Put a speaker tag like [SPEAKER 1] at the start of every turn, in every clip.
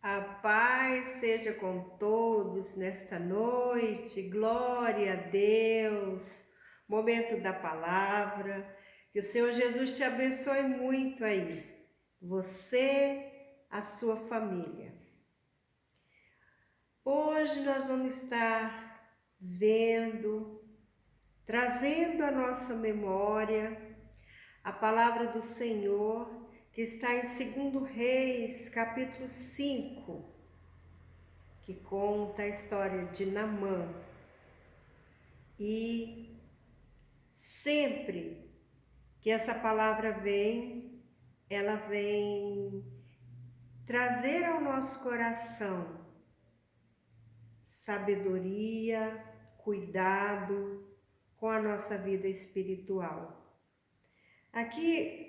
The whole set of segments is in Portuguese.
[SPEAKER 1] A paz seja com todos nesta noite, glória a Deus. Momento da palavra, que o Senhor Jesus te abençoe muito aí, você, a sua família. Hoje nós vamos estar vendo, trazendo à nossa memória a palavra do Senhor, que está em 2 Reis, capítulo 5, que conta a história de Naamã. E sempre que essa palavra vem, ela vem trazer ao nosso coração sabedoria, cuidado com a nossa vida espiritual. Aqui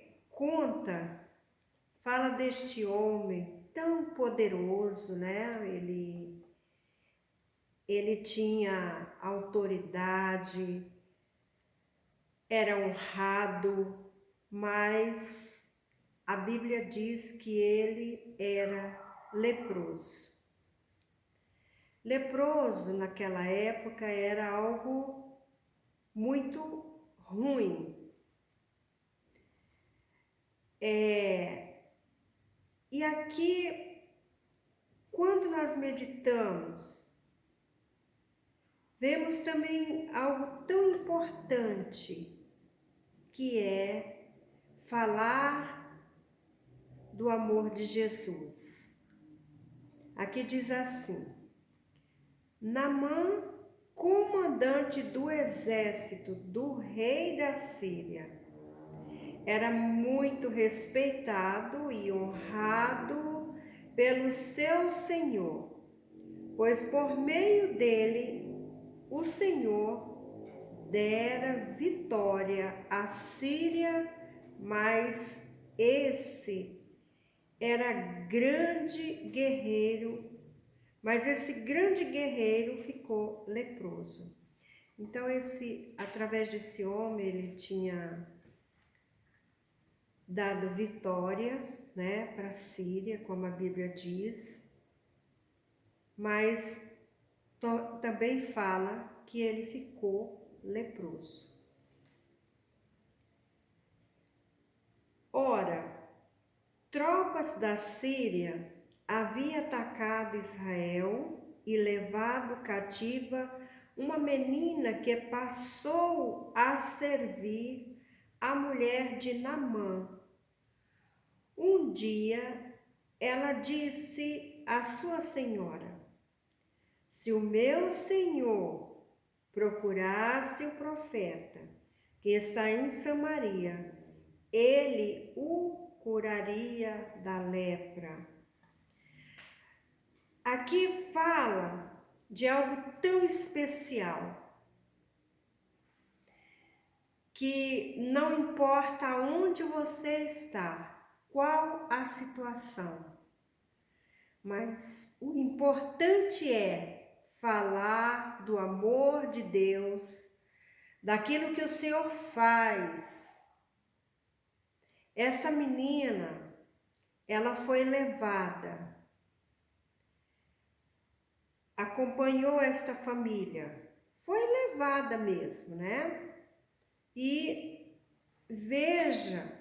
[SPEAKER 1] fala deste homem tão poderoso, né? Ele tinha autoridade, era honrado, mas a Bíblia diz que ele era leproso. Leproso naquela época era algo muito ruim. E aqui, quando nós meditamos, vemos também algo tão importante, que é falar do amor de Jesus. Aqui diz assim: Naamã, comandante do exército do rei da Síria, era muito respeitado e honrado pelo seu senhor, pois por meio dele o Senhor dera vitória à Síria, mas esse grande guerreiro ficou leproso. Então através desse homem, ele tinha dado vitória, né, para a Síria, como a Bíblia diz, mas também fala que ele ficou leproso. Ora, tropas da Síria haviam atacado Israel e levado cativa uma menina que passou a servir a mulher de Naamã. Um dia, ela disse à sua senhora: se o meu senhor procurasse o profeta que está em Samaria, ele o curaria da lepra. Aqui fala de algo tão especial, que não importa onde você está, qual a situação, mas o importante é falar do amor de Deus, daquilo que o Senhor faz. Essa menina, ela foi levada, acompanhou esta família, foi levada mesmo, né? E veja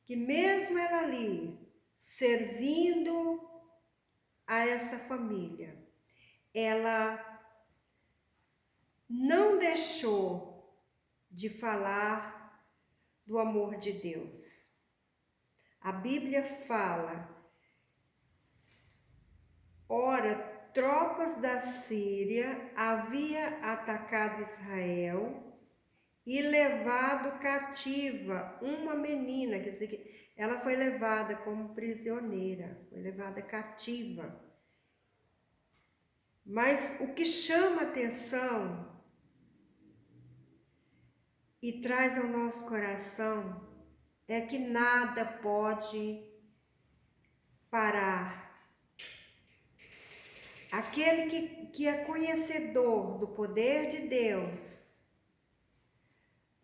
[SPEAKER 1] que mesmo ela ali, servindo a essa família, ela não deixou de falar do amor de Deus. A Bíblia fala: ora, tropas da Síria haviam atacado Israel e levado cativa uma menina, quer dizer que ela foi levada como prisioneira, foi levada cativa. Mas o que chama atenção e traz ao nosso coração é que nada pode parar. Aquele que é conhecedor do poder de Deus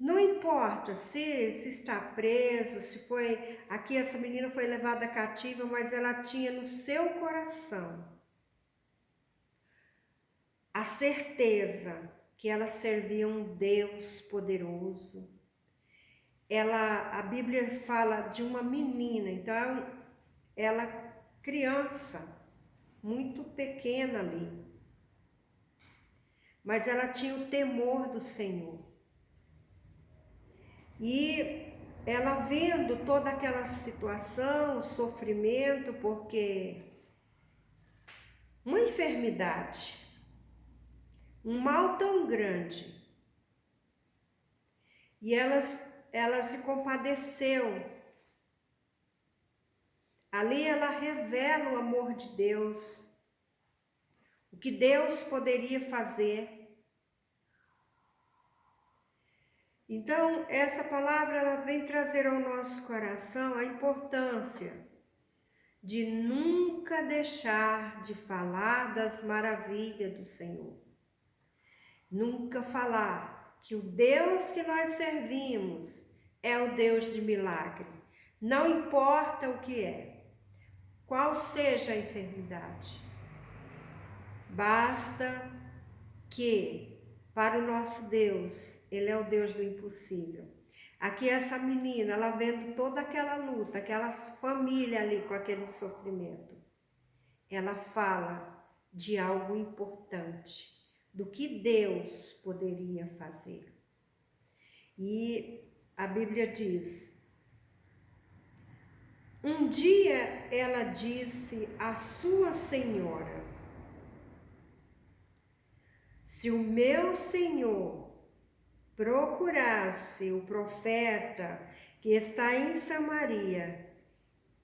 [SPEAKER 1] Não importa se está preso, se foi... Aqui essa menina foi levada cativa, mas ela tinha no seu coração a certeza que ela servia um Deus poderoso. A Bíblia fala de uma menina, então ela criança, muito pequena ali, mas ela tinha o temor do Senhor. E ela vendo toda aquela situação, o sofrimento, porque uma enfermidade, um mal tão grande, e ela se compadeceu. Ali ela revela o amor de Deus, o que Deus poderia fazer. Então, essa palavra ela vem trazer ao nosso coração a importância de nunca deixar de falar das maravilhas do Senhor. Nunca falar que o Deus que nós servimos é o Deus de milagre. Não importa o que é, qual seja a enfermidade. Basta que, para o nosso Deus, Ele é o Deus do impossível. Aqui essa menina, ela vendo toda aquela luta, aquela família ali com aquele sofrimento, ela fala de algo importante, do que Deus poderia fazer. E a Bíblia diz: um dia ela disse à sua senhora: se o meu Senhor procurasse o profeta que está em Samaria,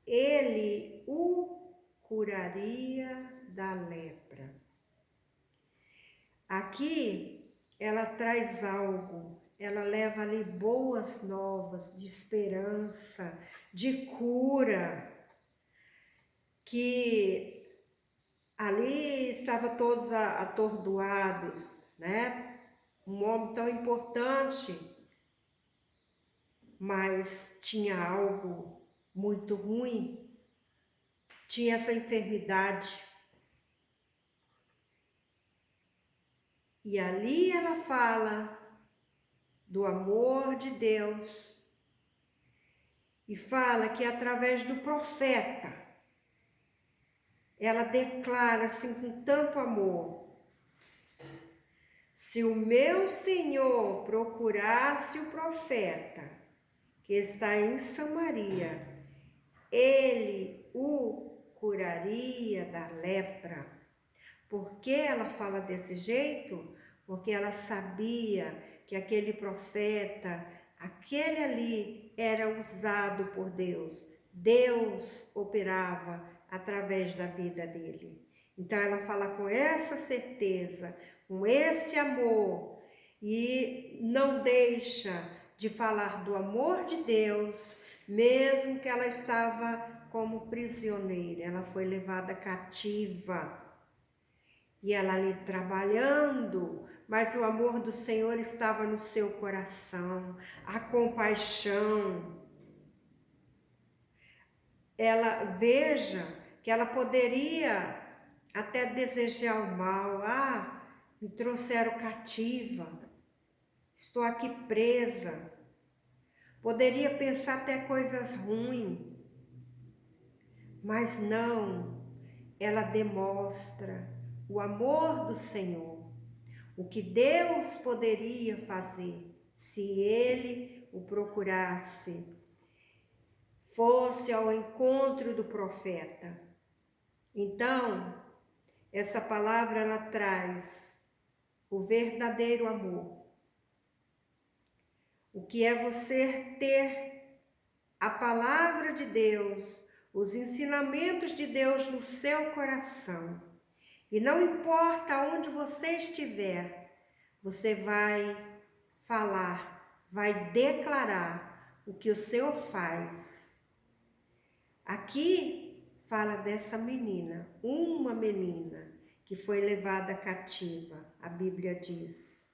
[SPEAKER 1] ele o curaria da lepra. Aqui ela traz algo, ela leva ali boas novas de esperança, de cura, que ali estavam todos atordoados, né? Um homem tão importante, mas tinha algo muito ruim, tinha essa enfermidade. E ali ela fala do amor de Deus e fala que através do profeta, ela declara assim com tanto amor: se o meu Senhor procurasse o profeta que está em Samaria, ele o curaria da lepra. Por que ela fala desse jeito? Porque ela sabia que aquele profeta, aquele ali, era usado por Deus. Deus operava através da vida dele. Então ela fala com essa certeza, com esse amor, e não deixa de falar do amor de Deus, mesmo que ela estava como prisioneira, ela foi levada cativa. E ela ali trabalhando, mas o amor do Senhor estava no seu coração, a compaixão. Ela veja que ela poderia até desejar o mal. Ah, me trouxeram cativa, estou aqui presa. Poderia pensar até coisas ruins, mas não, ela demonstra o amor do Senhor, o que Deus poderia fazer se ele o procurasse, fosse ao encontro do profeta. Então, essa palavra ela traz o verdadeiro amor. O que é você ter a palavra de Deus, os ensinamentos de Deus no seu coração. E não importa onde você estiver, você vai falar, vai declarar o que o Senhor faz. Aqui fala dessa menina, uma menina que foi levada cativa, a Bíblia diz.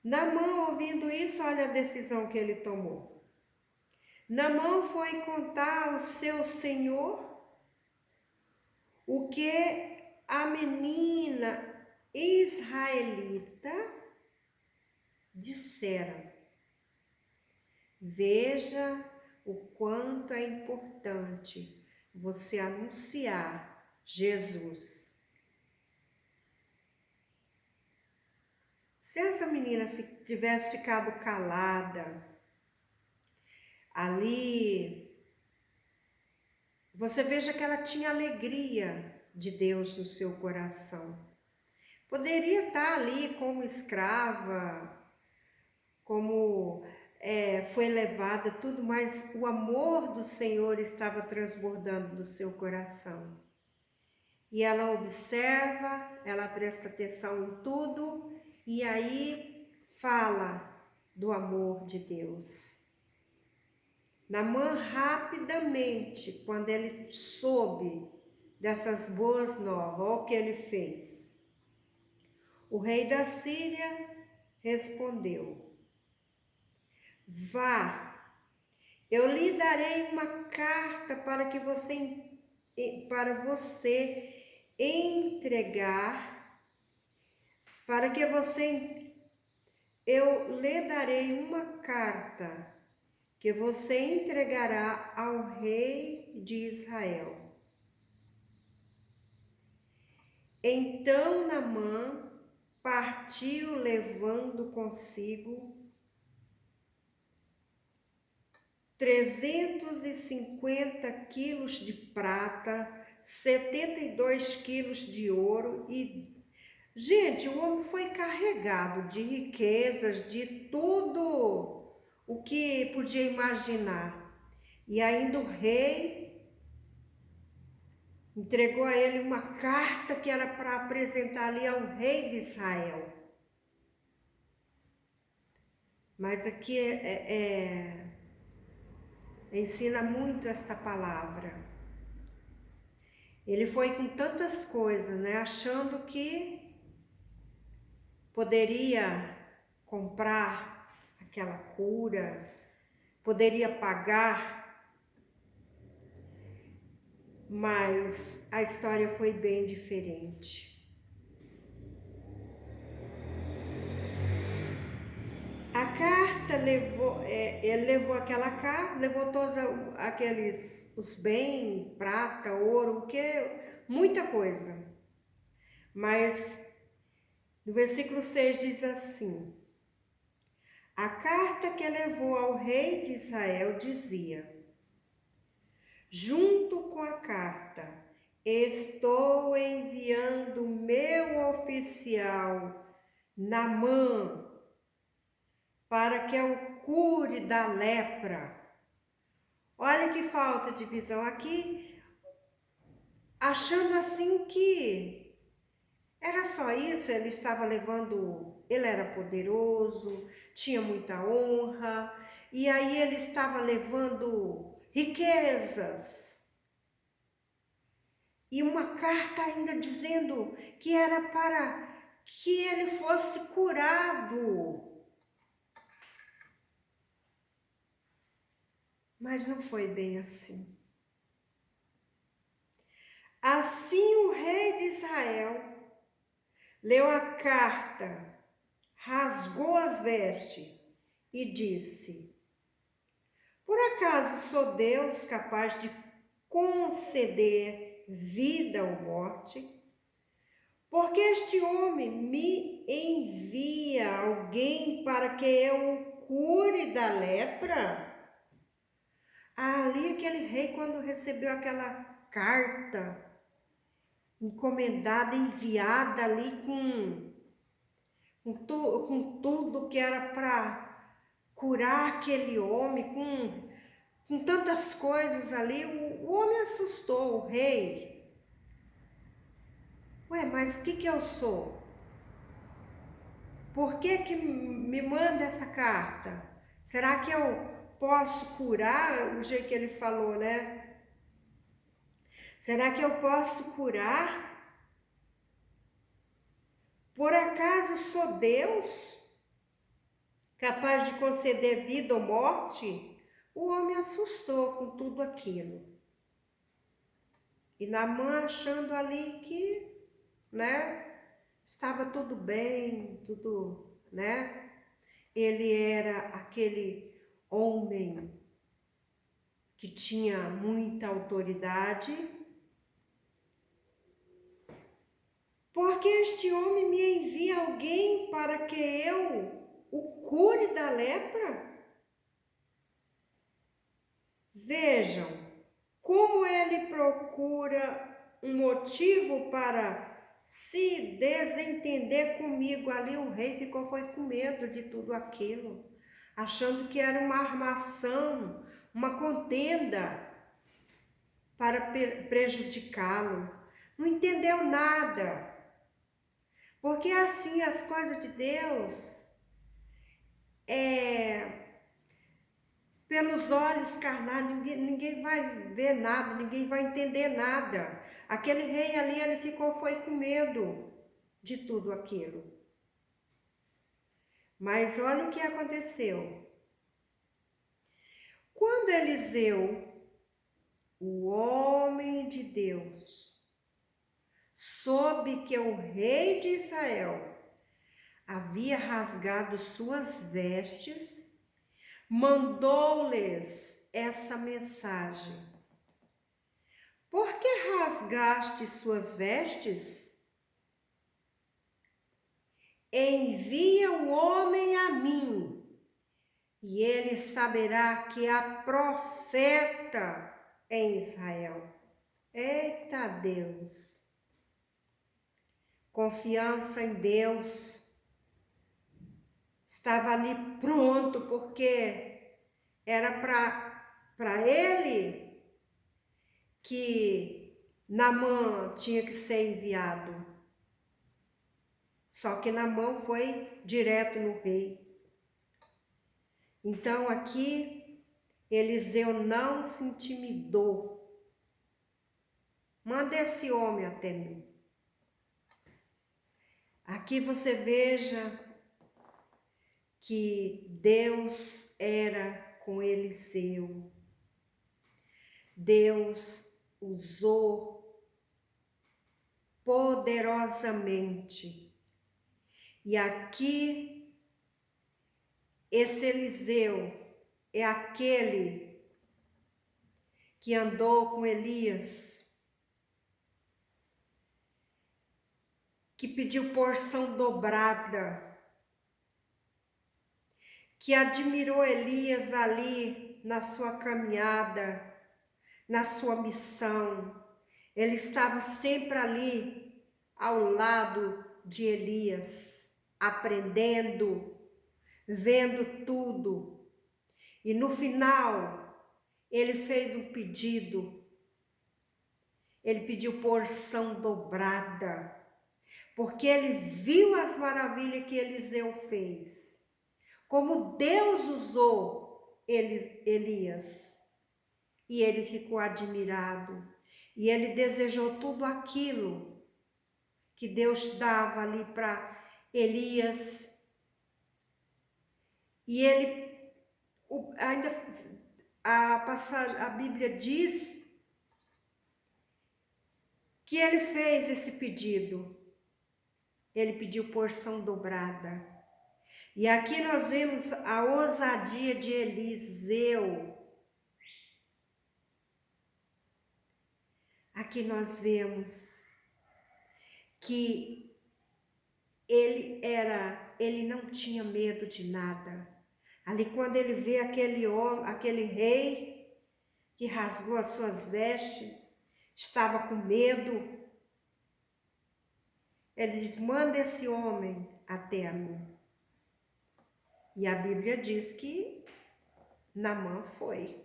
[SPEAKER 1] Naamã, ouvindo isso, olha a decisão que ele tomou. Naamã foi contar ao seu senhor o que a menina israelita dissera. Veja o quanto é importante você anunciar Jesus. Se essa menina tivesse ficado calada, ali, você veja que ela tinha alegria de Deus no seu coração. Poderia estar ali como escrava, como foi levada, tudo, mas o amor do Senhor estava transbordando no seu coração. E ela observa, ela presta atenção em tudo, e aí fala do amor de Deus. Naamã rapidamente, quando ele soube dessas boas novas, olha o que ele fez. O rei da Síria respondeu: vá, eu lhe darei uma carta para você entregar, eu lhe darei uma carta que você entregará ao rei de Israel. Então Naamã partiu levando consigo 350 quilos de prata, 72 quilos de ouro e... Gente, o homem foi carregado de riquezas, de tudo o que podia imaginar. E ainda o rei entregou a ele uma carta que era para apresentar ali ao rei de Israel. Mas aqui ensina muito esta palavra. Ele foi com tantas coisas, né, achando que poderia comprar aquela cura, poderia pagar, mas a história foi bem diferente. A carta ele levou aquela carta, levou todos os bens, prata, ouro, muita coisa. Mas no versículo 6 diz assim: a carta que levou ao rei de Israel dizia: junto com a carta, estou enviando meu oficial Naamã para que eu cure da lepra. Olha que falta de visão aqui, achando assim que era só isso, ele estava levando, ele era poderoso, tinha muita honra, e aí ele estava levando riquezas. E uma carta ainda dizendo que era para que ele fosse curado. Mas não foi bem assim. Assim o rei de Israel leu a carta, rasgou as vestes e disse: por acaso sou Deus capaz de conceder vida ou morte? Porque este homem me envia alguém para que eu o cure da lepra? Ali aquele rei, quando recebeu aquela carta encomendada, enviada ali com tudo que era para curar aquele homem, com tantas coisas ali, o homem assustou o rei. Ué, mas o que eu sou? Por que me manda essa carta? Será que eu posso curar? O jeito que ele falou, né? Será que eu posso curar? Por acaso sou Deus? capaz de conceder vida ou morte, o homem assustou com tudo aquilo. E Naamã achando ali que, né, estava tudo bem, tudo, né? Ele era aquele homem que tinha muita autoridade. Porque este homem me envia alguém para que eu o cure da lepra? Vejam como ele procura um motivo para se desentender comigo. Ali o rei foi com medo de tudo aquilo, achando que era uma armação, uma contenda para prejudicá-lo. Não entendeu nada. Porque assim as coisas de Deus, pelos olhos carnais, ninguém vai ver nada, ninguém vai entender nada. Aquele rei ali, ele foi com medo de tudo aquilo. Mas olha o que aconteceu. Quando Eliseu, o homem de Deus, soube que o rei de Israel havia rasgado suas vestes, mandou-lhes essa mensagem: por que rasgaste suas vestes? Envia o homem a mim, e ele saberá que há profeta em Israel. Eita Deus! Confiança em Deus. Estava ali pronto, porque era para ele que Naamã tinha que ser enviado. Só que Naamã foi direto no rei. Então aqui Eliseu não se intimidou. Manda esse homem até mim. Aqui você veja que Deus era com Eliseu. Deus usou poderosamente. E aqui, esse Eliseu é aquele que andou com Elias, que pediu porção dobrada, que admirou Elias ali na sua caminhada, na sua missão. Ele estava sempre ali ao lado de Elias, aprendendo, vendo tudo. E no final, ele fez um pedido. Ele pediu porção dobrada, porque ele viu as maravilhas que Eliseu fez. Como Deus usou Elias. E ele ficou admirado. E ele desejou tudo aquilo que Deus dava ali para Elias. E ele, ainda a Bíblia diz que ele fez esse pedido. Ele pediu porção dobrada. E aqui nós vemos a ousadia de Eliseu. Aqui nós vemos que ele não tinha medo de nada. Ali quando ele vê aquele homem, aquele rei que rasgou as suas vestes, estava com medo. Ele diz: manda esse homem até a mim. E a Bíblia diz que Naamã foi.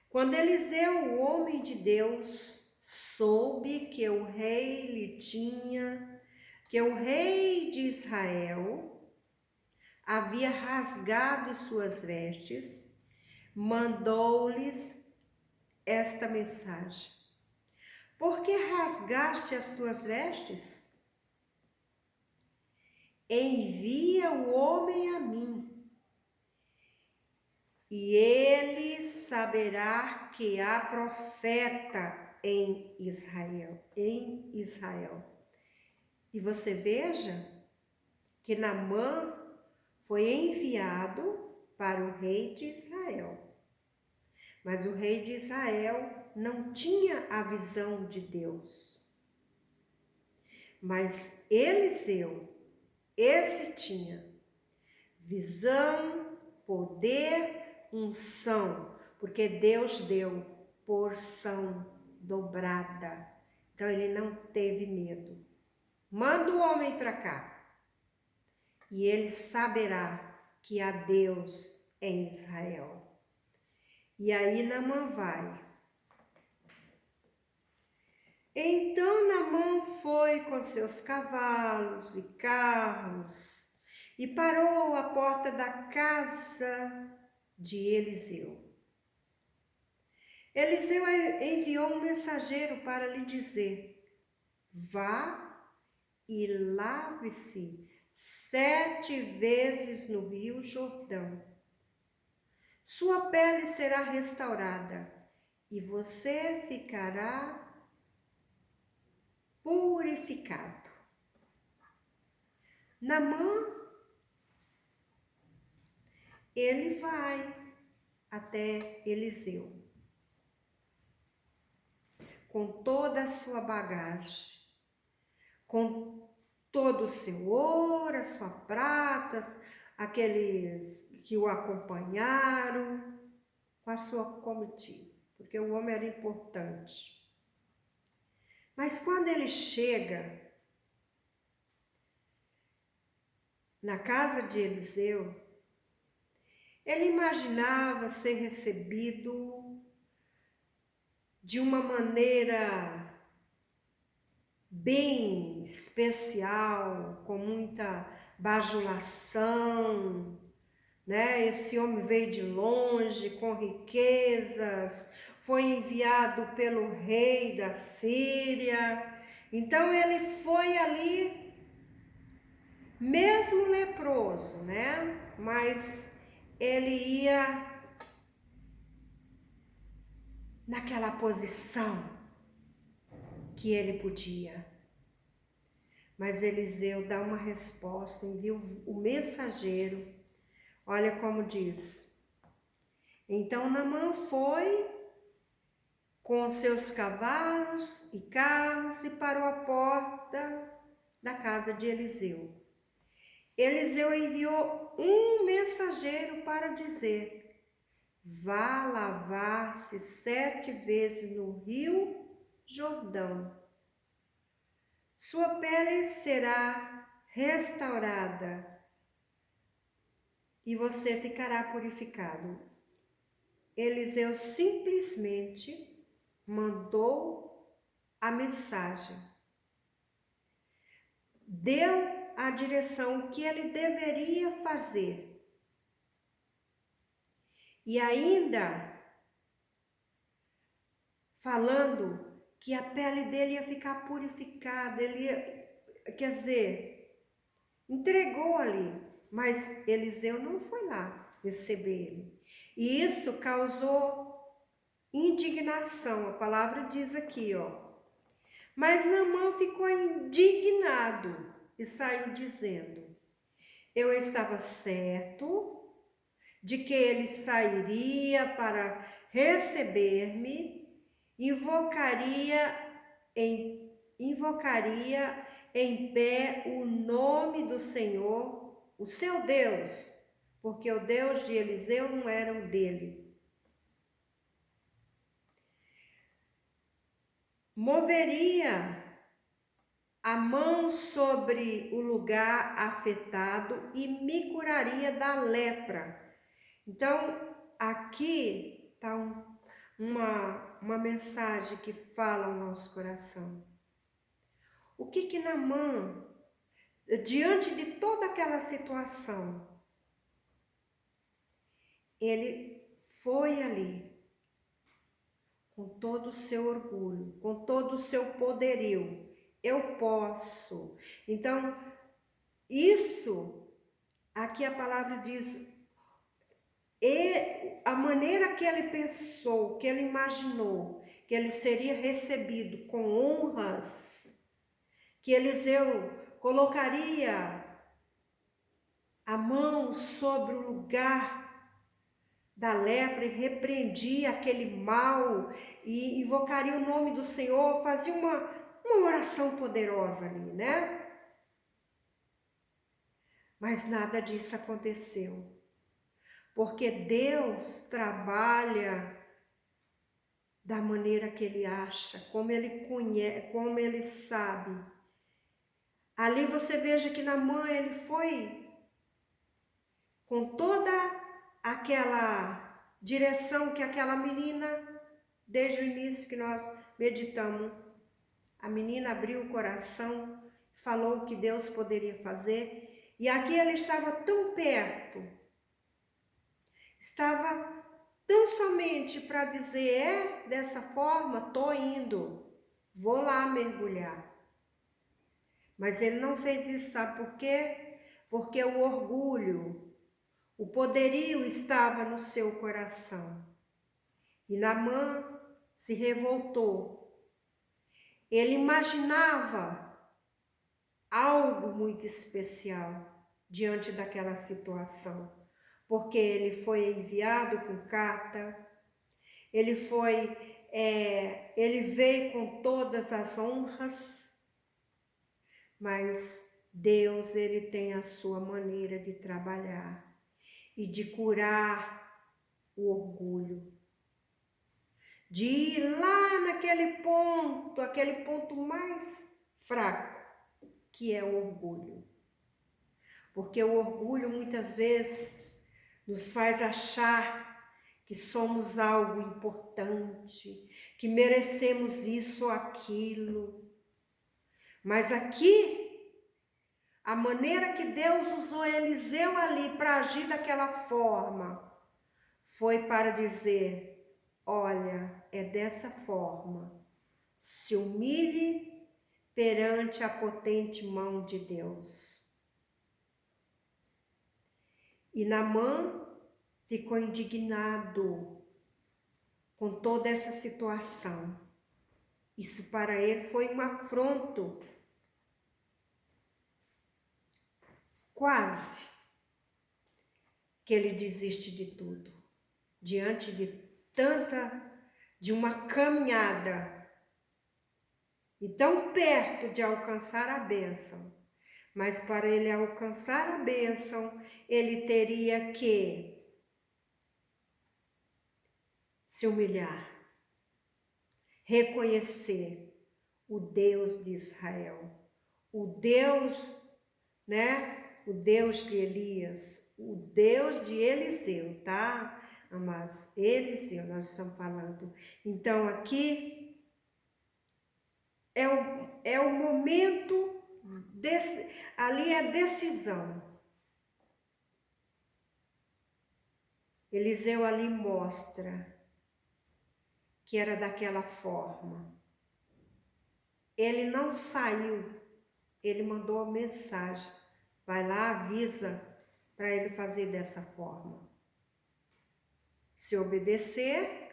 [SPEAKER 1] Quando Eliseu, o homem de Deus, soube que o rei de Israel havia rasgado suas vestes, mandou-lhes esta mensagem: por que rasgaste as tuas vestes? envia o homem a mim, e ele saberá que há profeta em Israel. E você veja que Naamã foi enviado para o rei de Israel. Mas o rei de Israel não tinha a visão de Deus. Mas Eliseu, esse tinha visão, poder, unção, porque Deus deu porção dobrada. Então ele não teve medo. Manda o homem para cá e ele saberá que há Deus em Israel. E aí Naamã vai. Então Naamã foi com seus cavalos e carros e parou à porta da casa de Eliseu. Eliseu enviou um mensageiro para lhe dizer: vá e lave-se 7 vezes no rio Jordão. Sua pele será restaurada e você ficará purificado. Naamã, ele vai até Eliseu com toda a sua bagagem, com todo o seu ouro, a sua prata, aqueles que o acompanharam, com a sua comitiva, porque o homem era importante. Mas quando ele chega na casa de Eliseu, ele imaginava ser recebido de uma maneira bem especial, com muita bajulação, né? Esse homem veio de longe, com riquezas, foi enviado pelo rei da Síria. Então ele foi ali, mesmo leproso, né? Mas ele ia naquela posição que ele podia. Mas Eliseu dá uma resposta, envia o mensageiro. Olha como diz. Então Naamã foi com seus cavalos e carros e parou à porta da casa de Eliseu. Eliseu enviou um mensageiro para dizer: vá lavar-se 7 vezes no rio Jordão. Sua pele será restaurada e você ficará purificado. Eliseu simplesmente mandou a mensagem, deu a direção que ele deveria fazer. E ainda falando que a pele dele ia ficar purificada, ele ia, quer dizer, entregou ali, mas Eliseu não foi lá receber ele. E isso causou indignação, a palavra diz aqui, ó. Mas Naamã ficou indignado e saiu dizendo: eu estava certo de que ele sairia para receber-me, invocaria em pé o nome do Senhor, o seu Deus, porque o Deus de Eliseu não era o dele. Moveria a mão sobre o lugar afetado e me curaria da lepra. Então, aqui está uma mensagem que fala ao nosso coração. O que Naamã, diante de toda aquela situação, ele foi ali com todo o seu orgulho, com todo o seu poderio. Eu posso. Então, isso, aqui a palavra diz, e a maneira que ele pensou, que ele imaginou, que ele seria recebido com honras, que Eliseu colocaria a mão sobre o lugar da lepra e repreendia aquele mal e invocaria o nome do Senhor, fazia uma oração poderosa ali, né? Mas nada disso aconteceu. Porque Deus trabalha da maneira que Ele acha, como Ele conhece, como Ele sabe. Ali você veja que Naamã, ele foi com toda aquela direção que aquela menina, desde o início que nós meditamos, a menina abriu o coração, falou o que Deus poderia fazer, e aqui ele estava tão perto, estava tão somente para dizer, dessa forma, tô indo, vou lá mergulhar. Mas ele não fez isso, sabe por quê? Porque o orgulho, o poderio estava no seu coração. E Naamã se revoltou. Ele imaginava algo muito especial diante daquela situação. Porque ele foi enviado com carta, ele veio com todas as honras, mas Deus, ele tem a sua maneira de trabalhar e de curar o orgulho, de ir lá naquele ponto, aquele ponto mais fraco, que é o orgulho. Porque o orgulho muitas vezes nos faz achar que somos algo importante, que merecemos isso ou aquilo. Mas aqui, a maneira que Deus usou Eliseu ali para agir daquela forma, foi para dizer, olha, é dessa forma, se humilhe perante a potente mão de Deus. E Naamã ficou indignado com toda essa situação. Isso para ele foi um afronto. Quase que ele desiste de tudo. Diante de uma caminhada e tão perto de alcançar a bênção. Mas para ele alcançar a bênção, ele teria que se humilhar, reconhecer o Deus de Israel, o Deus, né? O Deus de Elias, o Deus de Eliseu, tá? Mas Eliseu nós estamos falando. Então aqui é o momento, ali é decisão. Eliseu ali mostra que era daquela forma. Ele não saiu, ele mandou a mensagem. Vai lá, avisa para ele fazer dessa forma. Se obedecer,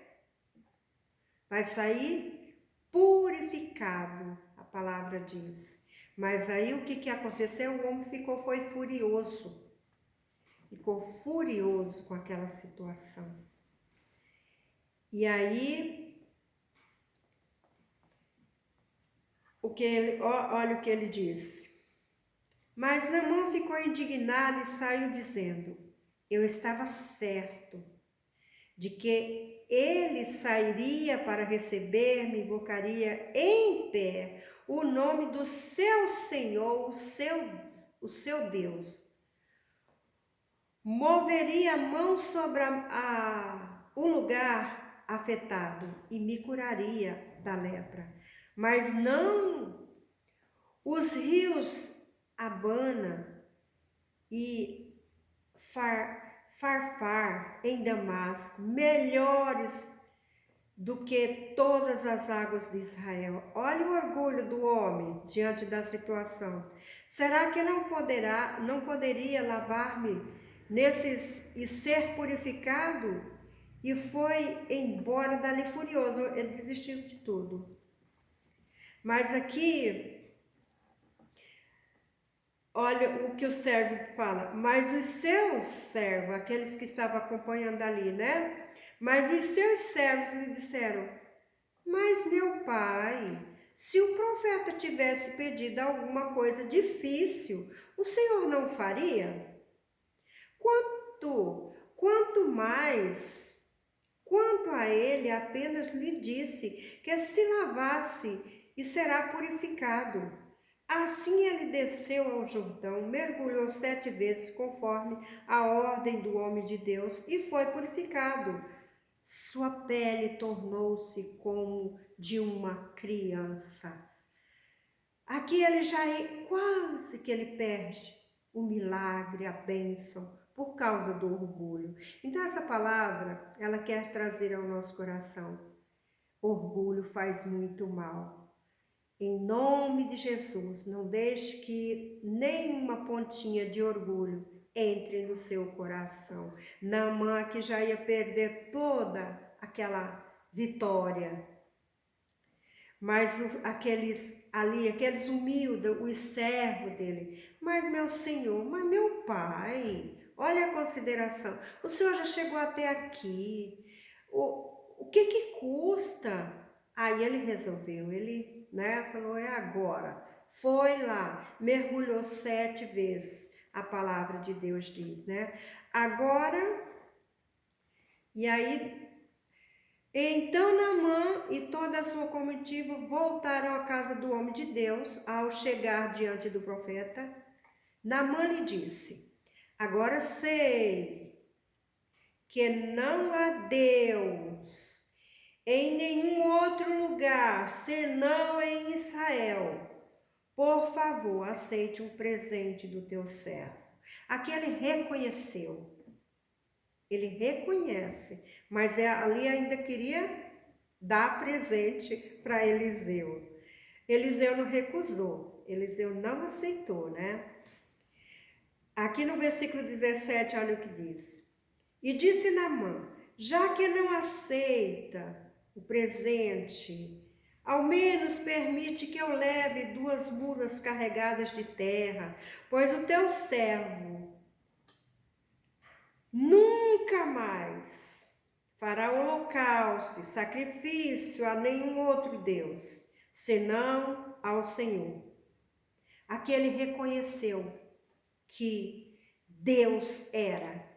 [SPEAKER 1] vai sair purificado, a palavra diz. Mas aí o que aconteceu? O homem foi furioso. Ficou furioso com aquela situação. E aí, olha o que ele disse. Mas Naamã ficou indignado e saiu dizendo, eu estava certo de que ele sairia para receber-me, invocaria em pé o nome do seu Senhor, o seu Deus. Moveria a mão sobre o lugar afetado e me curaria da lepra. Mas não os rios Abana e Farfar em Damasco, melhores do que todas as águas de Israel. Olha o orgulho do homem diante da situação. Será que não poderia lavar-me nesses e ser purificado? E foi embora dali furioso, ele desistiu de tudo. Mas aqui, olha o que o servo fala, mas os seus servos, aqueles que estavam acompanhando ali, né? Mas os seus servos lhe disseram, mas meu pai, se o profeta tivesse pedido alguma coisa difícil, o Senhor não faria? Quanto a ele, apenas lhe disse que se lavasse e será purificado. Assim ele desceu ao Jordão, mergulhou 7 vezes conforme a ordem do homem de Deus e foi purificado. Sua pele tornou-se como de uma criança. Aqui ele já quase que ele perde o milagre, a bênção, por causa do orgulho. Então essa palavra, ela quer trazer ao nosso coração. Orgulho faz muito mal. Em nome de Jesus, não deixe que nenhuma pontinha de orgulho entre no seu coração. Naamã que já ia perder toda aquela vitória. Mas aqueles humildes, os servos dele. Mas meu Senhor, mas meu pai, olha a consideração. O Senhor já chegou até aqui. O que custa? Aí ele resolveu, ele, falou, é agora. Foi lá, mergulhou 7 vezes, a palavra de Deus diz, né? Agora, e aí, então Naamã e toda a sua comitiva voltaram à casa do homem de Deus. Ao chegar diante do profeta, Naamã lhe disse, agora sei que não há Deus em nenhum outro lugar, senão em Israel. Por favor, aceite um presente do teu servo. Aqui ele reconheceu. Ele reconhece, mas ali ainda queria dar presente para Eliseu. Eliseu não recusou, Eliseu não aceitou, né? Aqui no versículo 17, olha o que diz. E disse Naamã, já que não aceita o presente, ao menos permite que eu leve 2 mulas carregadas de terra, pois o teu servo nunca mais fará holocausto e sacrifício a nenhum outro Deus, senão ao Senhor. Aqui ele reconheceu que Deus era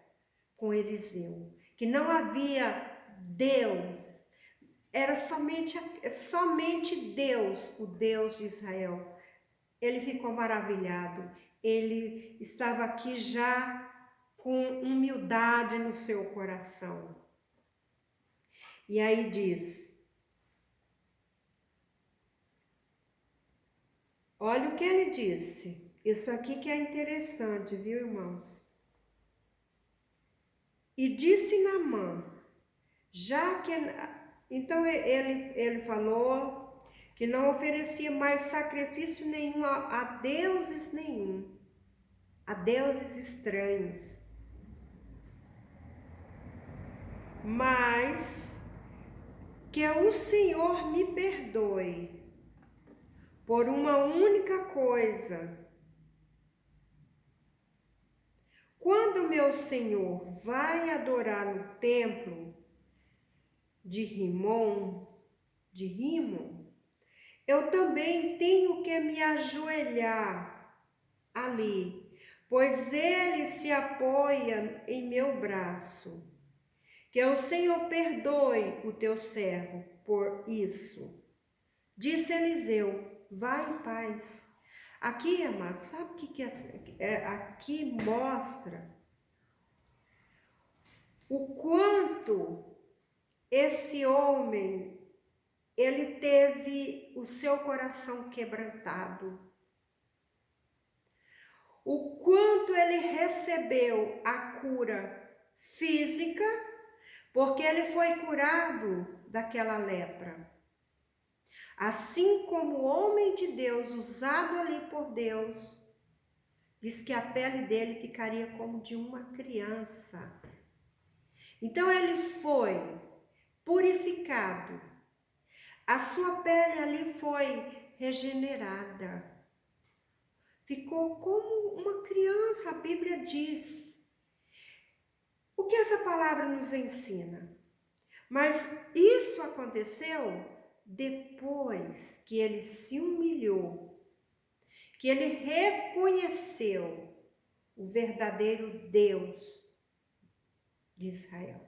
[SPEAKER 1] com Eliseu, que não havia Deus, era somente Deus, o Deus de Israel. Ele ficou maravilhado, ele estava aqui já com humildade no seu coração. E aí diz, olha o que ele disse, isso aqui que é interessante, viu, irmãos? E disse Naamã, já que... Então ele falou que não oferecia mais sacrifício nenhum a deuses nenhum, a deuses estranhos. Mas que o Senhor me perdoe por uma única coisa. Quando meu Senhor vai adorar no templo de Rimon, eu também tenho que me ajoelhar ali, pois ele se apoia em meu braço. Que o Senhor perdoe o teu servo por isso. Disse Eliseu, vai em paz. Aqui, amados, sabe o que aqui mostra? O quanto esse homem, ele teve o seu coração quebrantado. O quanto ele recebeu a cura física, porque ele foi curado daquela lepra. Assim como o homem de Deus, usado ali por Deus, diz que a pele dele ficaria como de uma criança. Então ele foi purificado, a sua pele ali foi regenerada. Ficou como uma criança, a Bíblia diz. O que essa palavra nos ensina? Mas isso aconteceu depois que ele se humilhou, que ele reconheceu o verdadeiro Deus de Israel,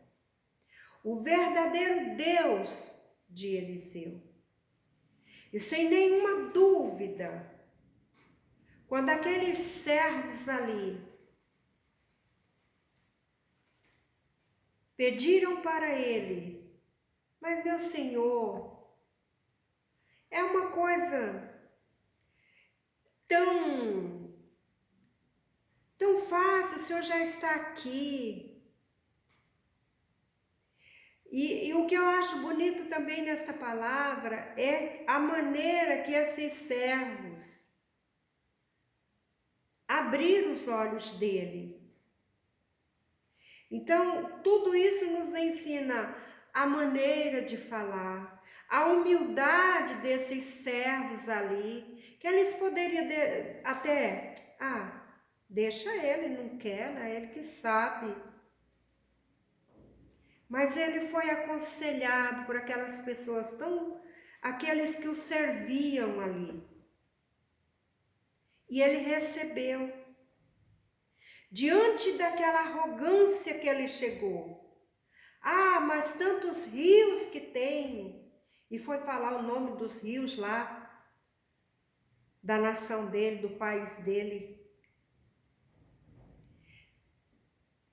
[SPEAKER 1] o verdadeiro Deus de Eliseu. E sem nenhuma dúvida, quando aqueles servos ali pediram para ele, mas meu Senhor, é uma coisa tão fácil, o Senhor já está aqui. E o que eu acho bonito também nesta palavra é a maneira que esses servos abriram os olhos dele. Então, tudo isso nos ensina a maneira de falar, a humildade desses servos ali, que eles poderiam até, deixa ele, não quer, é ele que sabe. Mas ele foi aconselhado por aquelas pessoas aqueles que o serviam ali. E ele recebeu. Diante daquela arrogância que ele chegou. Mas tantos rios que tem. E foi falar o nome dos rios lá, da nação dele, do país dele.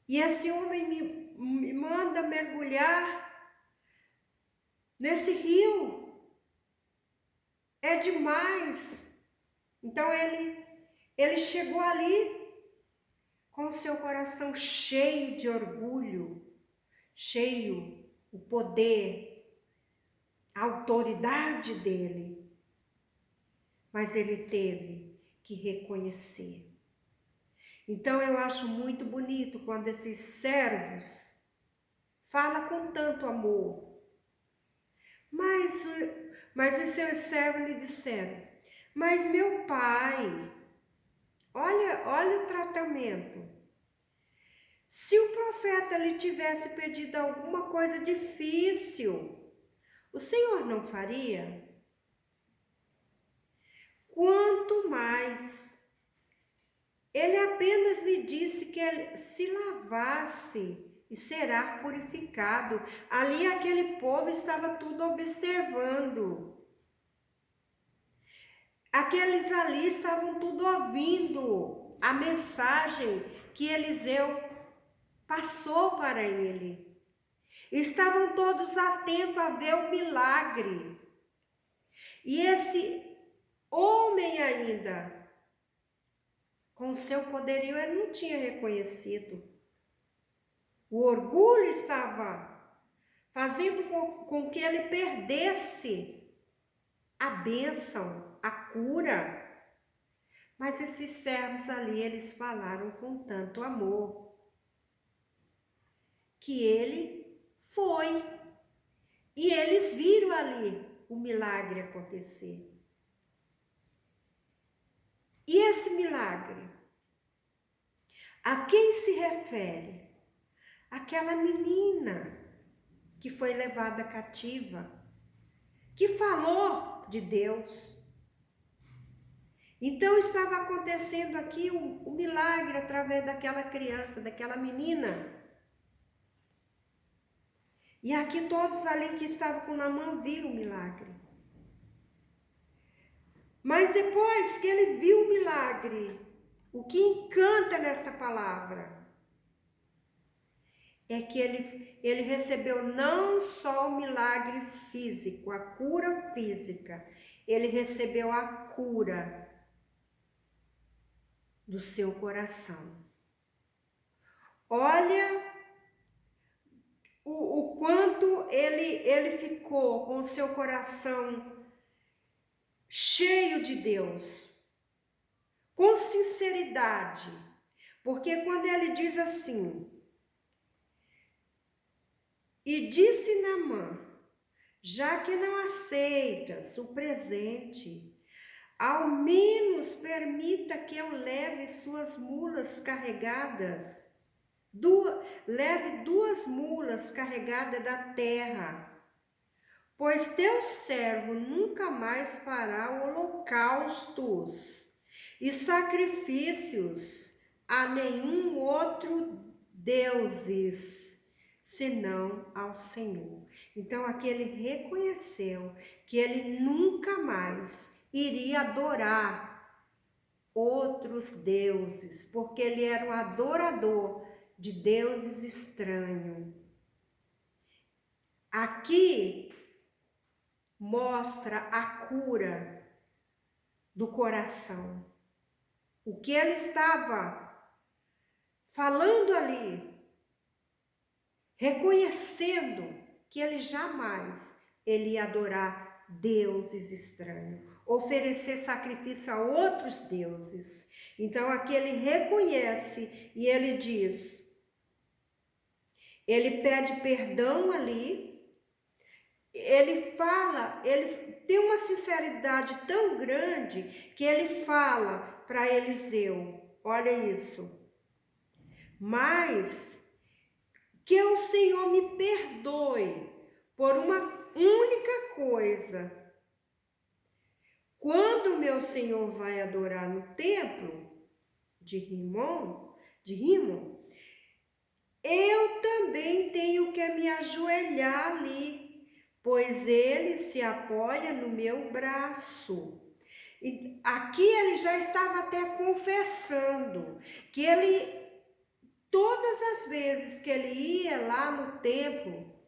[SPEAKER 1] E esse homem me manda mergulhar nesse rio. É demais. Então ele chegou ali com o seu coração cheio de orgulho, cheio o poder, a autoridade dele. Mas ele teve que reconhecer. Então eu acho muito bonito quando esses servos falam com tanto amor. Mas os seus servos lhe disseram, mas meu pai, olha o tratamento. Se o profeta lhe tivesse pedido alguma coisa difícil, o Senhor não faria? Quanto mais, ele apenas lhe disse que ele se lavasse e será purificado. Ali aquele povo estava tudo observando. Aqueles ali estavam tudo ouvindo a mensagem que Eliseu passou para ele. Estavam todos atentos a ver o milagre. E esse homem ainda, com o seu poderio, ele não tinha reconhecido. O orgulho estava fazendo com que ele perdesse a bênção, a cura. Mas esses servos ali, eles falaram com tanto amor, que ele foi. E eles viram ali o milagre acontecer. E esse milagre, a quem se refere? Aquela menina que foi levada cativa, que falou de Deus. Então estava acontecendo aqui o milagre através daquela criança, daquela menina. E aqui todos ali que estavam com Naamã viram o milagre. Mas depois que ele viu o milagre, o que encanta nesta palavra é que ele recebeu não só o milagre físico, a cura física, ele recebeu a cura do seu coração. Olha o quanto ele ficou com o seu coração cheio de Deus, com sinceridade, porque quando ele diz assim, e disse Naamã, já que não aceitas o presente, ao menos permita que eu leve suas mulas carregadas, leve 2 mulas carregadas da terra, pois teu servo nunca mais fará holocaustos e sacrifícios a nenhum outro deuses, senão ao Senhor. Então aqui ele reconheceu que ele nunca mais iria adorar outros deuses, porque ele era um adorador de deuses estranhos. Aqui mostra a cura do coração. O que ele estava falando ali, reconhecendo que ele jamais ia adorar deuses estranhos, oferecer sacrifício a outros deuses. Então aqui ele reconhece e ele diz, ele pede perdão ali, ele fala, ele tem uma sinceridade tão grande que ele fala para Eliseu, olha isso, mas que o Senhor me perdoe por uma única coisa. Quando meu Senhor vai adorar no templo de Rimon, eu também tenho que me ajoelhar ali, pois ele se apoia no meu braço. E aqui ele já estava até confessando que todas as vezes que ele ia lá no templo,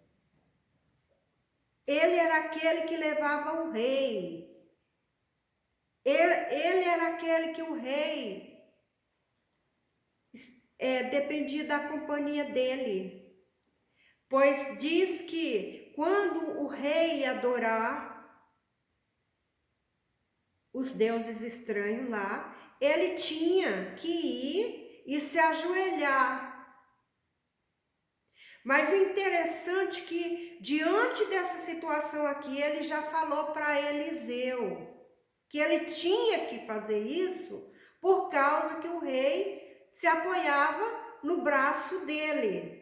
[SPEAKER 1] ele era aquele que levava o rei. Ele era aquele que o rei dependia da companhia dele. Pois diz que quando o rei ia adorar os deuses estranhos lá, ele tinha que ir e se ajoelhar. Mas é interessante que, diante dessa situação aqui, ele já falou para Eliseu que ele tinha que fazer isso por causa que o rei se apoiava no braço dele.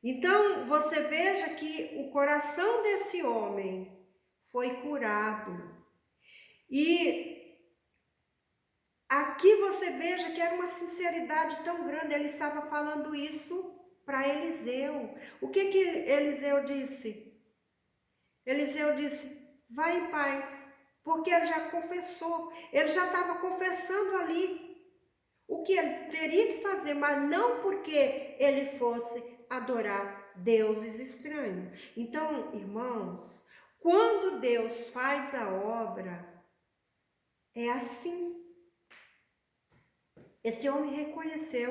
[SPEAKER 1] Então, você veja que o coração desse homem foi curado. E aqui você veja que era uma sinceridade tão grande, ele estava falando isso para Eliseu. O que Eliseu disse? Eliseu disse, vai em paz, porque ele já confessou, ele já estava confessando ali o que ele teria que fazer, mas não porque ele fosse adorar deuses estranhos. Então, irmãos, quando Deus faz a obra, é assim. Esse homem reconheceu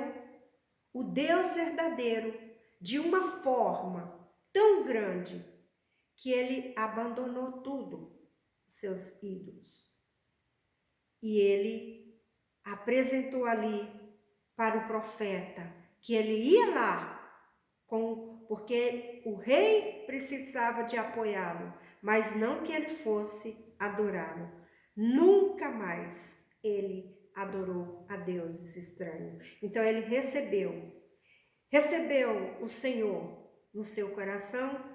[SPEAKER 1] o Deus verdadeiro de uma forma tão grande que ele abandonou tudo, os seus ídolos. E ele apresentou ali para o profeta que ele ia lá, porque o rei precisava de apoiá-lo, mas não que ele fosse adorá-lo. Nunca mais ele adorou a deuses estranhos. Então ele recebeu o Senhor no seu coração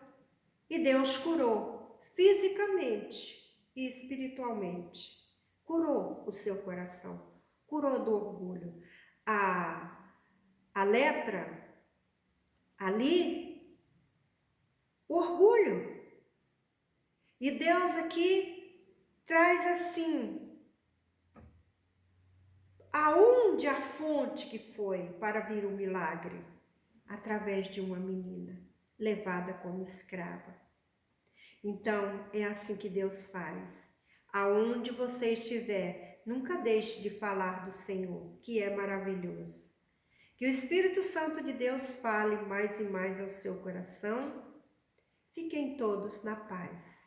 [SPEAKER 1] e Deus curou fisicamente e espiritualmente. Curou o seu coração, curou do orgulho. A lepra, ali, o orgulho. E Deus aqui traz assim, aonde a fonte que foi para vir o milagre? Através de uma menina, levada como escrava. Então, é assim que Deus faz. Aonde você estiver, nunca deixe de falar do Senhor, que é maravilhoso. Que o Espírito Santo de Deus fale mais e mais ao seu coração. Fiquem todos na paz.